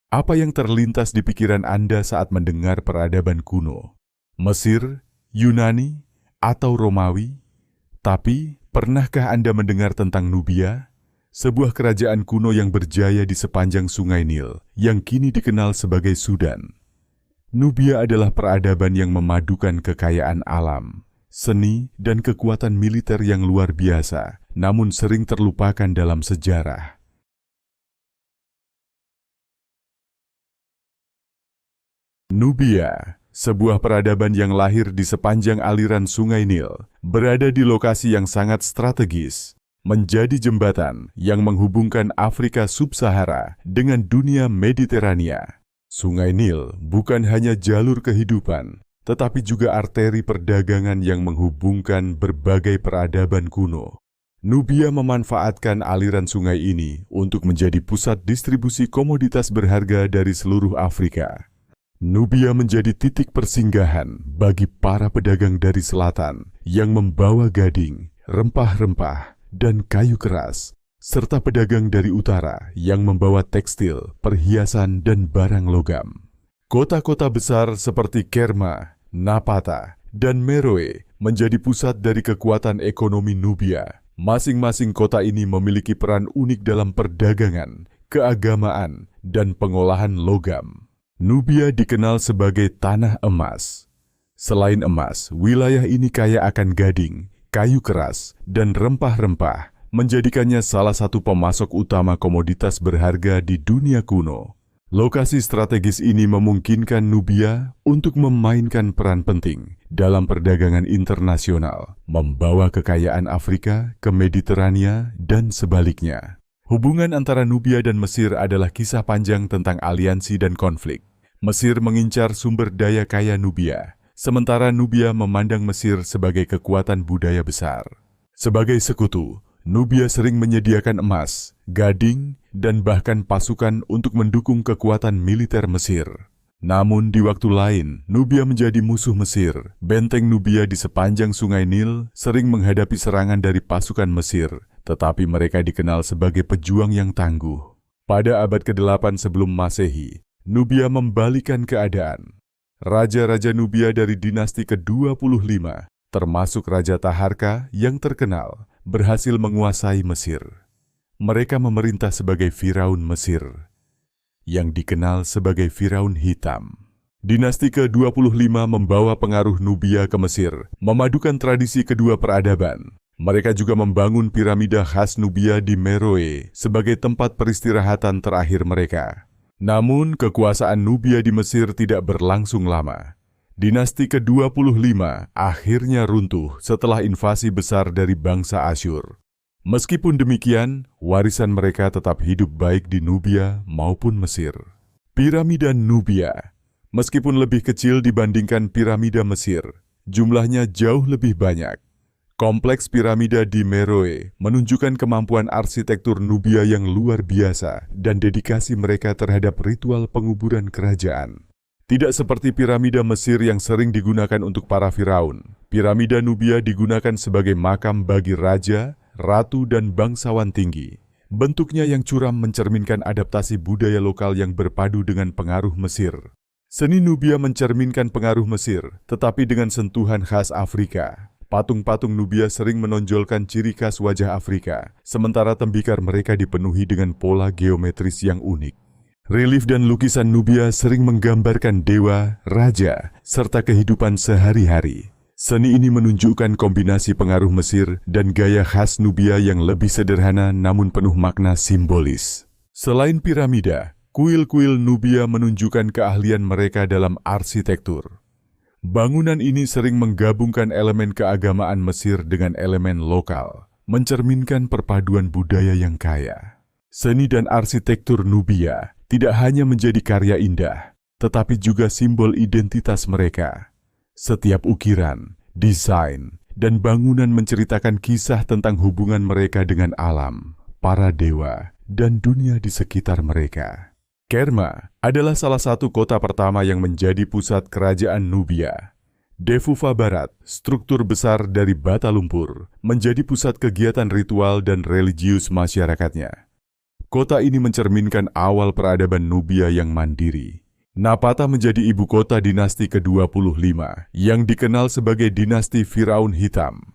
Apa yang terlintas di pikiran Anda saat mendengar peradaban kuno? Mesir, Yunani, atau Romawi? Tapi, pernahkah Anda mendengar tentang Nubia? Sebuah kerajaan kuno yang berjaya di sepanjang Sungai Nil, yang kini dikenal sebagai Sudan. Nubia adalah peradaban yang memadukan kekayaan alam, seni, dan kekuatan militer yang luar biasa, namun sering terlupakan dalam sejarah. Nubia, sebuah peradaban yang lahir di sepanjang aliran Sungai Nil, berada di lokasi yang sangat strategis, menjadi jembatan yang menghubungkan Afrika Sub-Sahara dengan dunia Mediterania. Sungai Nil bukan hanya jalur kehidupan, tetapi juga arteri perdagangan yang menghubungkan berbagai peradaban kuno. Nubia memanfaatkan aliran sungai ini untuk menjadi pusat distribusi komoditas berharga dari seluruh Afrika. Nubia menjadi titik persinggahan bagi para pedagang dari selatan yang membawa gading, rempah-rempah, dan kayu keras, serta pedagang dari utara yang membawa tekstil, perhiasan, dan barang logam. Kota-kota besar seperti Kerma, Napata, dan Meroe menjadi pusat dari kekuatan ekonomi Nubia. Masing-masing kota ini memiliki peran unik dalam perdagangan, keagamaan, dan pengolahan logam. Nubia dikenal sebagai tanah emas. Selain emas, wilayah ini kaya akan gading, kayu keras, dan rempah-rempah, menjadikannya salah satu pemasok utama komoditas berharga di dunia kuno. Lokasi strategis ini memungkinkan Nubia untuk memainkan peran penting dalam perdagangan internasional, membawa kekayaan Afrika ke Mediterania dan sebaliknya. Hubungan antara Nubia dan Mesir adalah kisah panjang tentang aliansi dan konflik. Mesir mengincar sumber daya kaya Nubia, sementara Nubia memandang Mesir sebagai kekuatan budaya besar. Sebagai sekutu, Nubia sering menyediakan emas, gading, dan bahkan pasukan untuk mendukung kekuatan militer Mesir. Namun di waktu lain, Nubia menjadi musuh Mesir. Benteng Nubia di sepanjang Sungai Nil sering menghadapi serangan dari pasukan Mesir, tetapi mereka dikenal sebagai pejuang yang tangguh. Pada abad ke-8 sebelum Masehi, Nubia membalikan keadaan. Raja-raja Nubia dari dinasti ke-25, termasuk Raja Taharka yang terkenal, berhasil menguasai Mesir. Mereka memerintah sebagai Firaun Mesir, yang dikenal sebagai Firaun Hitam. Dinasti ke-25 membawa pengaruh Nubia ke Mesir, memadukan tradisi kedua peradaban. Mereka juga membangun piramida khas Nubia di Meroe sebagai tempat peristirahatan terakhir mereka. Namun, kekuasaan Nubia di Mesir tidak berlangsung lama. Dinasti ke-25 akhirnya runtuh setelah invasi besar dari bangsa Asyur. Meskipun demikian, warisan mereka tetap hidup baik di Nubia maupun Mesir. Piramida Nubia, meskipun lebih kecil dibandingkan piramida Mesir, jumlahnya jauh lebih banyak. Kompleks piramida di Meroe menunjukkan kemampuan arsitektur Nubia yang luar biasa dan dedikasi mereka terhadap ritual penguburan kerajaan. Tidak seperti piramida Mesir yang sering digunakan untuk para firaun, piramida Nubia digunakan sebagai makam bagi raja, ratu, dan bangsawan tinggi. Bentuknya yang curam mencerminkan adaptasi budaya lokal yang berpadu dengan pengaruh Mesir. Seni Nubia mencerminkan pengaruh Mesir, tetapi dengan sentuhan khas Afrika. Patung-patung Nubia sering menonjolkan ciri khas wajah Afrika, sementara tembikar mereka dipenuhi dengan pola geometris yang unik. Relief dan lukisan Nubia sering menggambarkan dewa, raja, serta kehidupan sehari-hari. Seni ini menunjukkan kombinasi pengaruh Mesir dan gaya khas Nubia yang lebih sederhana namun penuh makna simbolis. Selain piramida, kuil-kuil Nubia menunjukkan keahlian mereka dalam arsitektur. Bangunan ini sering menggabungkan elemen keagamaan Mesir dengan elemen lokal, mencerminkan perpaduan budaya yang kaya. Seni dan arsitektur Nubia tidak hanya menjadi karya indah, tetapi juga simbol identitas mereka. Setiap ukiran, desain, dan bangunan menceritakan kisah tentang hubungan mereka dengan alam, para dewa, dan dunia di sekitar mereka. Kerma adalah salah satu kota pertama yang menjadi pusat kerajaan Nubia. Defufa Barat, struktur besar dari bata lumpur, menjadi pusat kegiatan ritual dan religius masyarakatnya. Kota ini mencerminkan awal peradaban Nubia yang mandiri. Napata menjadi ibu kota dinasti ke-25 yang dikenal sebagai dinasti Firaun Hitam.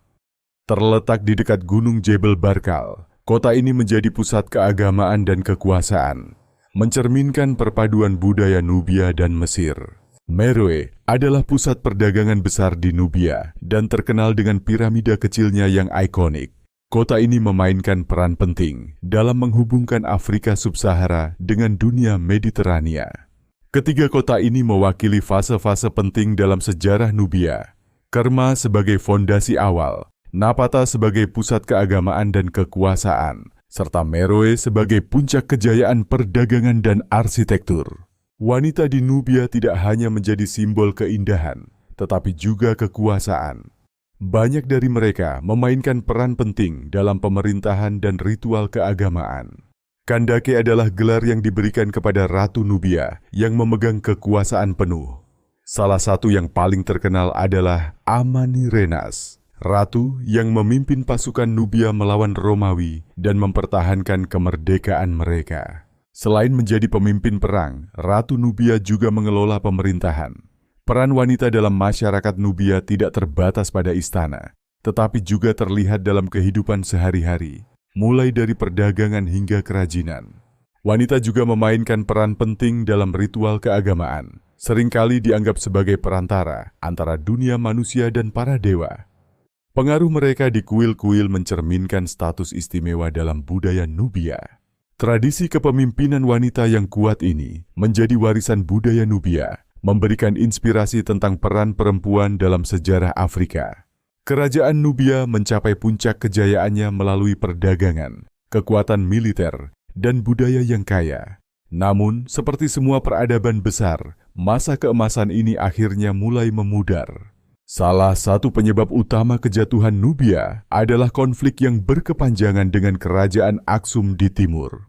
Terletak di dekat Gunung Jebel Barkal, kota ini menjadi pusat keagamaan dan kekuasaan, mencerminkan perpaduan budaya Nubia dan Mesir. Meroe adalah pusat perdagangan besar di Nubia dan terkenal dengan piramida kecilnya yang ikonik. Kota ini memainkan peran penting dalam menghubungkan Afrika Sub-Sahara dengan dunia Mediterania. Ketiga kota ini mewakili fase-fase penting dalam sejarah Nubia. Kerma sebagai fondasi awal, Napata sebagai pusat keagamaan dan kekuasaan, serta Meroe sebagai puncak kejayaan perdagangan dan arsitektur. Wanita di Nubia tidak hanya menjadi simbol keindahan, tetapi juga kekuasaan. Banyak dari mereka memainkan peran penting dalam pemerintahan dan ritual keagamaan. Kandake adalah gelar yang diberikan kepada Ratu Nubia yang memegang kekuasaan penuh. Salah satu yang paling terkenal adalah Amanirenas, ratu yang memimpin pasukan Nubia melawan Romawi dan mempertahankan kemerdekaan mereka. Selain menjadi pemimpin perang, Ratu Nubia juga mengelola pemerintahan. Peran wanita dalam masyarakat Nubia tidak terbatas pada istana, tetapi juga terlihat dalam kehidupan sehari-hari, mulai dari perdagangan hingga kerajinan. Wanita juga memainkan peran penting dalam ritual keagamaan, seringkali dianggap sebagai perantara antara dunia manusia dan para dewa. Pengaruh mereka di kuil-kuil mencerminkan status istimewa dalam budaya Nubia. Tradisi kepemimpinan wanita yang kuat ini menjadi warisan budaya Nubia, memberikan inspirasi tentang peran perempuan dalam sejarah Afrika. Kerajaan Nubia mencapai puncak kejayaannya melalui perdagangan, kekuatan militer, dan budaya yang kaya. Namun, seperti semua peradaban besar, masa keemasan ini akhirnya mulai memudar. Salah satu penyebab utama kejatuhan Nubia adalah konflik yang berkepanjangan dengan kerajaan Aksum di timur.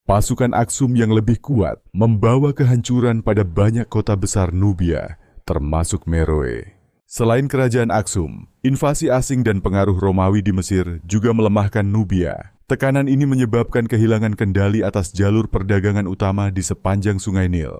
Pasukan Aksum yang lebih kuat membawa kehancuran pada banyak kota besar Nubia, termasuk Meroe. Selain kerajaan Aksum, invasi asing dan pengaruh Romawi di Mesir juga melemahkan Nubia. Tekanan ini menyebabkan kehilangan kendali atas jalur perdagangan utama di sepanjang Sungai Nil.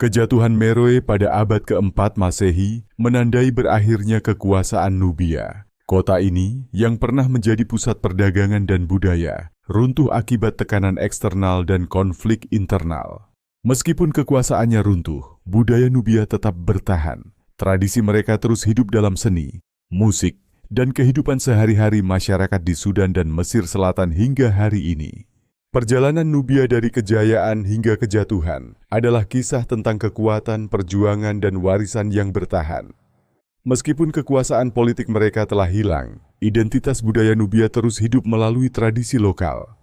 Kejatuhan Meroe pada abad ke-4 Masehi menandai berakhirnya kekuasaan Nubia. Kota ini, yang pernah menjadi pusat perdagangan dan budaya, runtuh akibat tekanan eksternal dan konflik internal. Meskipun kekuasaannya runtuh, budaya Nubia tetap bertahan. Tradisi mereka terus hidup dalam seni, musik, dan kehidupan sehari-hari masyarakat di Sudan dan Mesir Selatan hingga hari ini. Perjalanan Nubia dari kejayaan hingga kejatuhan adalah kisah tentang kekuatan, perjuangan, dan warisan yang bertahan. Meskipun kekuasaan politik mereka telah hilang, identitas budaya Nubia terus hidup melalui tradisi lokal.